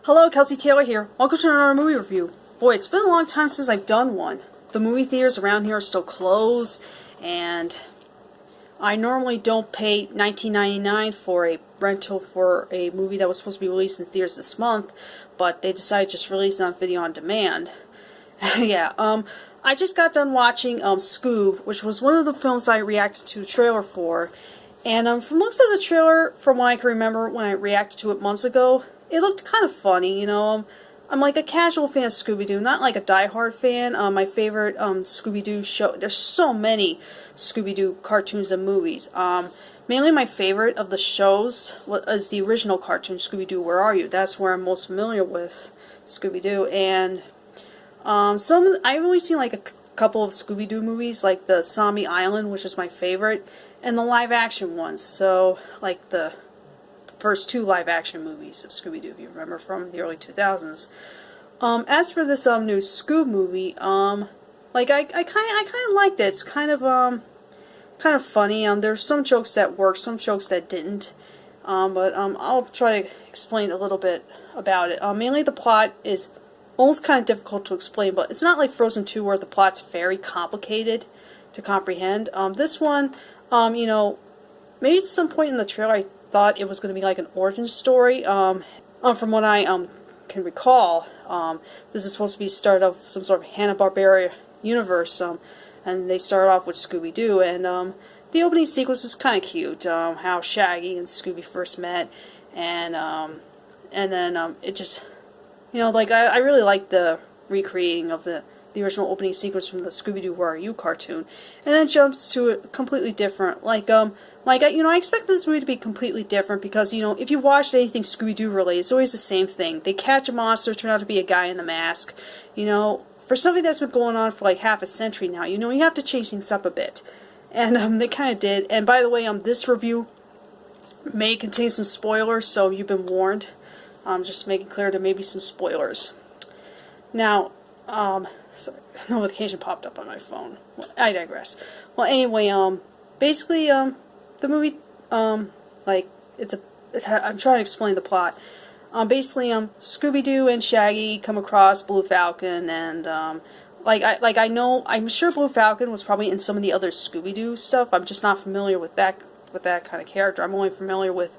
Hello, Kelsey Taylor here. Welcome to another movie review. Boy, it's been a long time since I've done one. The movie theaters around here are still closed, and I normally don't pay $19.99 for a rental for a movie that was supposed to be released in theaters this month, but they decided to just release it on video on demand. I just got done watching Scoob, which was one of the films I reacted to a trailer for, and from looks of the trailer, from what I can remember when I reacted to it months ago, it looked kind of funny, you know. I'm like a casual fan of Scooby-Doo, not like a die-hard fan. My favorite Scooby-Doo show, there's so many Scooby-Doo cartoons and movies. Mainly my favorite of the shows is the original cartoon, Scooby-Doo, Where Are You? That's where I'm most familiar with Scooby-Doo. And I've only seen like a couple of Scooby-Doo movies, like the Zombie Island, which is my favorite, and the live-action ones. So, like the first two live-action movies of Scooby-Doo, if you remember, from the early 2000s. As for this new Scoob movie, like I kind of liked it. It's kind of funny. There's some jokes that worked, some jokes that didn't. But I'll try to explain a little bit about it. Mainly the plot is almost kind of difficult to explain, but it's not like Frozen 2 where the plot's very complicated to comprehend. This one, you know, maybe at some point in the trailer I thought it was going to be like an origin story. From what I can recall, this is supposed to be start of some sort of Hanna-Barbera universe, and they start off with Scooby-Doo, and the opening sequence was kind of cute, how Shaggy and Scooby first met, and then it just, you know, like I really liked the recreating of the original opening sequence from the Scooby-Doo Where Are You cartoon, and then jumps to a completely different, I expect this movie to be completely different because, you know, if you watched anything Scooby-Doo related, it's always the same thing. They catch a monster, turn out to be a guy in the mask. You know, for something that's been going on for like half a century now, you know, you have to change things up a bit. And they kind of did. And by the way, this review may contain some spoilers, so you've been warned. Just making clear there may be some spoilers. Now, sorry, notification popped up on my phone. Well, I digress. Well, anyway, basically, the movie, I'm trying to explain the plot. Basically, Scooby-Doo and Shaggy come across Blue Falcon, and, I'm sure Blue Falcon was probably in some of the other Scooby-Doo stuff. I'm just not familiar with that kind of character. I'm only familiar with,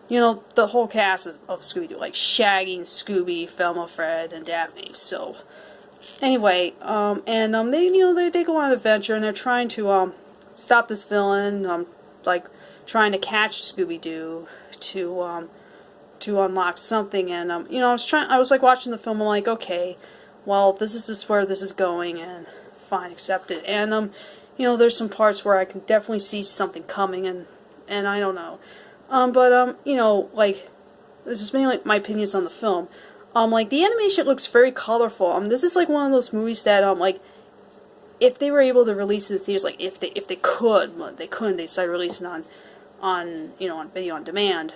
you know, the whole cast of Scooby-Doo, like Shaggy and Scooby, Velma, Fred, and Daphne. So, anyway, they go on an adventure, and they're trying to, stop this villain, trying to catch Scooby-Doo to unlock something, and I was like watching the film, I'm like, okay, well, this is where this is going, and fine, accept it. And there's some parts where I can definitely see something coming, and I don't know, this is mainly my opinions on the film. The animation looks very colorful. This is like one of those movies that if they were able to release it in the theaters, like if they could, but they couldn't, they decided to release it on video on demand.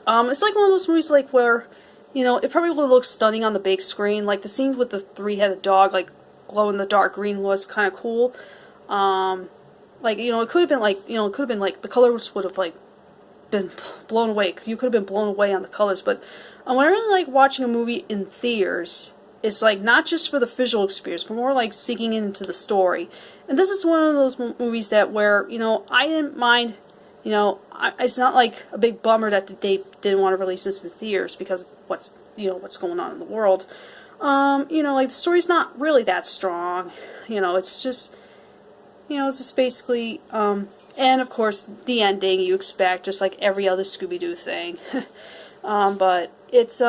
It's like one of those movies like where, it probably would look stunning on the big screen. Like the scenes with the three-headed dog, like glow in the dark green, was kind of cool. It could have been like the colors would have like been blown away. You could have been blown away on the colors. But what I really like watching a movie in theaters, it's like not just for the visual experience, but more like sinking into the story. And this is one of those movies that where, I didn't mind, it's not like a big bummer that they didn't want to release this in theaters because of what's going on in the world. The story's not really that strong. It's just basically, and of course the ending you expect, just like every other Scooby-Doo thing. But it's,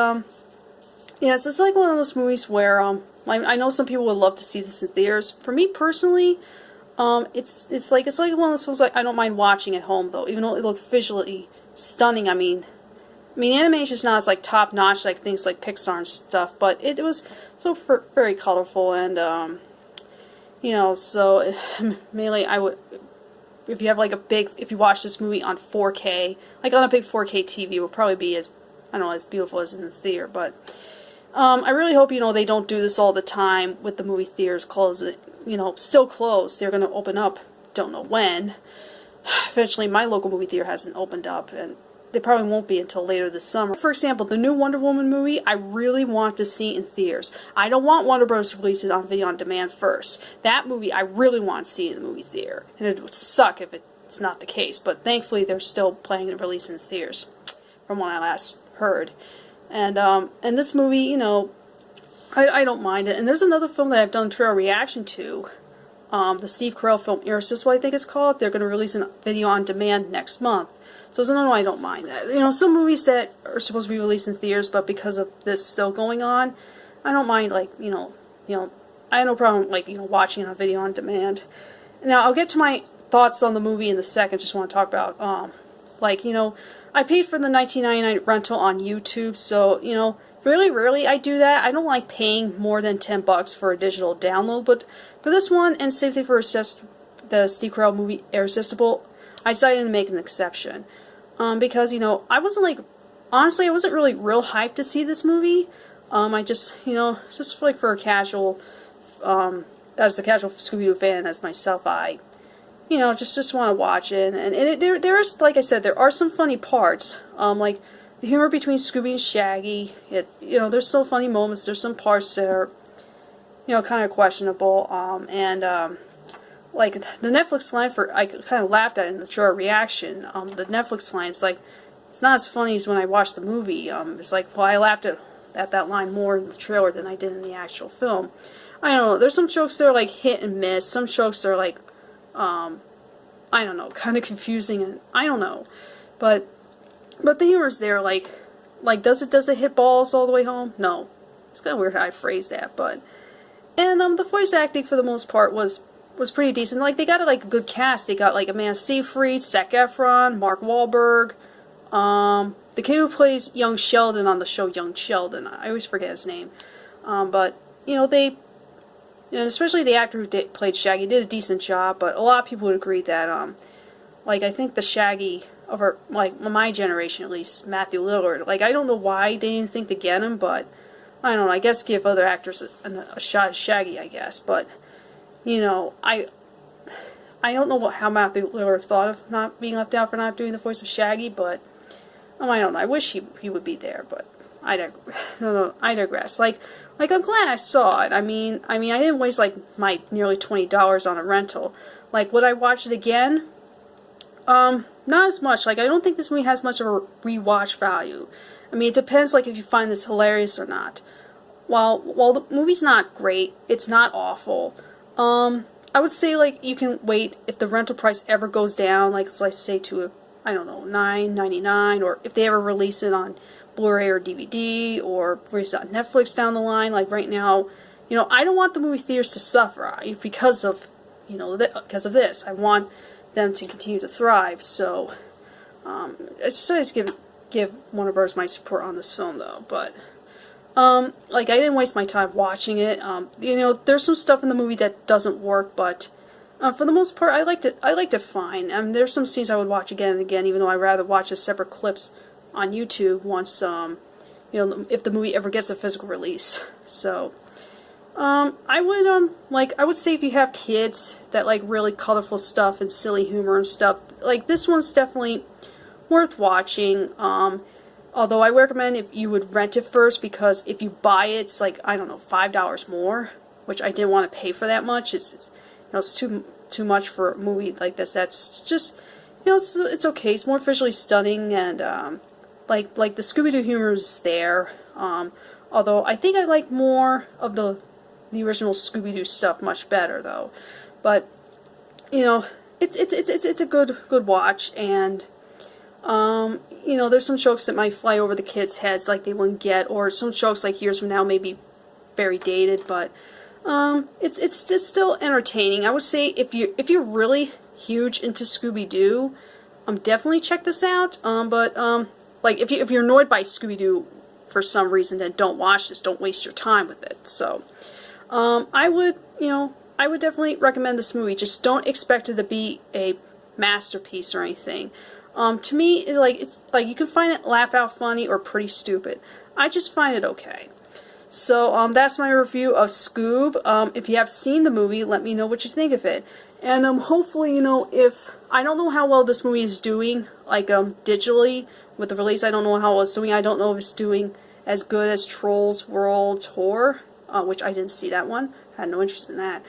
it's just like one of those movies where, I know some people would love to see this in theaters. For me personally, it's like one of those films like I don't mind watching at home though, even though it looked visually stunning. I mean, animation's not as like top notch like things like Pixar and stuff, but it was so very colorful, and so mainly I would, if you have like if you watch this movie on 4K, like on a big 4K TV, it would probably be as beautiful as in the theater. But I really hope they don't do this all the time with the movie theaters closing. Still closed. They're going to open up. Don't know when. Eventually, my local movie theater hasn't opened up, and they probably won't be until later this summer. For example, the new Wonder Woman movie, I really want to see in theaters. I don't want Warner Bros. To release it on video on demand first. That movie, I really want to see in the movie theater. And it would suck if it's not the case. But thankfully, they're still planning to release in the theaters, from what I last heard. And this movie, you know, I don't mind it. And there's another film that I've done a trailer reaction to. The Steve Carell film, Irresistible, I think it's called. They're going to release a video on demand next month. So it's another one I don't mind that. You know, some movies that are supposed to be released in theaters, but because of this still going on, I don't mind, like, you know, I have no problem, like, you know, watching a video on demand. Now, I'll get to my thoughts on the movie in a second. Just want to talk about, like, you know, I paid for the $19.99 rental on YouTube, so, you know, really rarely I do that. I don't like paying more than $10 for a digital download, but for this one, and same thing for the Steve Carell movie, Irresistible, I decided to make an exception. Because, you know, I wasn't, like, honestly, I wasn't really real hyped to see this movie. I just, you know, just, like, for a casual, as a casual Scooby-Doo fan as myself, I, you know, just want to watch it. And there is, like I said, there are some funny parts. Like, the humor between Scooby and Shaggy, you know, there's some funny moments. There's some parts that are, you know, kind of questionable. Like, the Netflix line I kind of laughed at it in the trailer reaction. The Netflix line, it's like, it's not as funny as when I watched the movie. It's like, well, I laughed at that line more in the trailer than I did in the actual film. I don't know, there's some jokes that are, like, hit and miss. Some jokes are, like, I don't know, kind of confusing, and I don't know. But the humor's there, like, does it hit balls all the way home? No. It's kind of weird how I phrased that, but... And, the voice acting, for the most part, was pretty decent. Like, they got, like, a good cast. They got, like, Amanda Seyfried, Zac Efron, Mark Wahlberg, the kid who plays young Sheldon on the show Young Sheldon. I always forget his name. But, you know, especially the actor who played Shaggy did a decent job, but a lot of people would agree that, like, I think the Shaggy of our, like, my generation at least, Matthew Lillard, like, I don't know why they didn't think to get him, but, I don't know, I guess give other actors a shot at Shaggy, I guess, but... You know, I don't know how Matthew Lillard thought of not being left out for not doing the voice of Shaggy, but I don't know. I wish he would be there, but I digress. Like I'm glad I saw it. I mean, I didn't waste like my nearly $20 on a rental. Like, would I watch it again? Not as much. Like, I don't think this movie has much of a rewatch value. I mean, it depends, like, if you find this hilarious or not. While the movie's not great, it's not awful. I would say, like, you can wait if the rental price ever goes down, like, let's say to, I don't know, $9.99, or if they ever release it on Blu-ray or DVD, or release it on Netflix down the line, like, right now, you know, I don't want the movie theaters to suffer because of, you know, because of this. I want them to continue to thrive, so, I just give Warner Bros. My support on this film, though, but... like, I didn't waste my time watching it. You know, there's some stuff in the movie that doesn't work, but for the most part, I liked it fine. There's some scenes I would watch again and again, even though I'd rather watch the separate clips on YouTube once, you know, if the movie ever gets a physical release. So, I would say if you have kids that like really colorful stuff and silly humor and stuff, like, this one's definitely worth watching. Although I recommend if you would rent it first, because if you buy it, it's like, I don't know, $5 more, which I didn't want to pay for that much. It's you know, it's too much for a movie like this. That's just, you know, it's okay. It's more visually stunning, and like the Scooby-Doo humor is there. Although I think I like more of the original Scooby-Doo stuff much better, though. But you know, it's a good watch, and you know, there's some jokes that might fly over the kids' heads like they wouldn't get, or some jokes like years from now may be very dated, but it's still entertaining. I would say if you're really huge into Scooby-Doo, definitely check this out. But like if you're annoyed by Scooby-Doo for some reason, then don't watch this. Don't waste your time with it. So I would definitely recommend this movie. Just don't expect it to be a masterpiece or anything. To me, it's like you can find it laugh out funny or pretty stupid. I just find it okay. So that's my review of Scoob. If you have seen the movie, let me know what you think of it. And hopefully, you know, if I don't know how well this movie is doing, like digitally, with the release. I don't know how it's doing. I don't know if it's doing as good as Trolls World Tour, which I didn't see that one. I had no interest in that.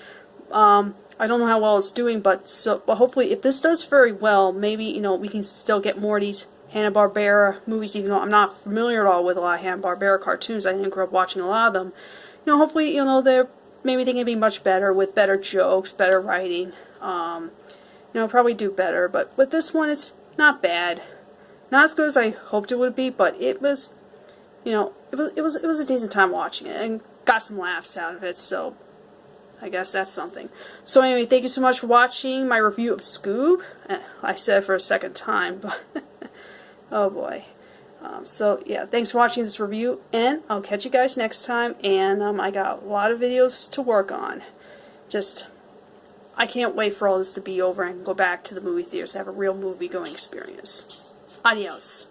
I don't know how well it's doing, but hopefully, if this does very well, maybe, you know, we can still get more of these Hanna-Barbera movies, even though I'm not familiar at all with a lot of Hanna-Barbera cartoons. I didn't grow up watching a lot of them. You know, hopefully, you know, maybe they can be much better with better jokes, better writing. You know, probably do better, but with this one, it's not bad. Not as good as I hoped it would be, but it was, you know, it was a decent time watching it, and got some laughs out of it, so I guess that's something. So anyway, thank you so much for watching my review of Scoob. I said it for a second time, but oh boy. So yeah, thanks for watching this review, and I'll catch you guys next time, and I got a lot of videos to work on. I can't wait for all this to be over and go back to the movie theaters to have a real movie-going experience. Adios.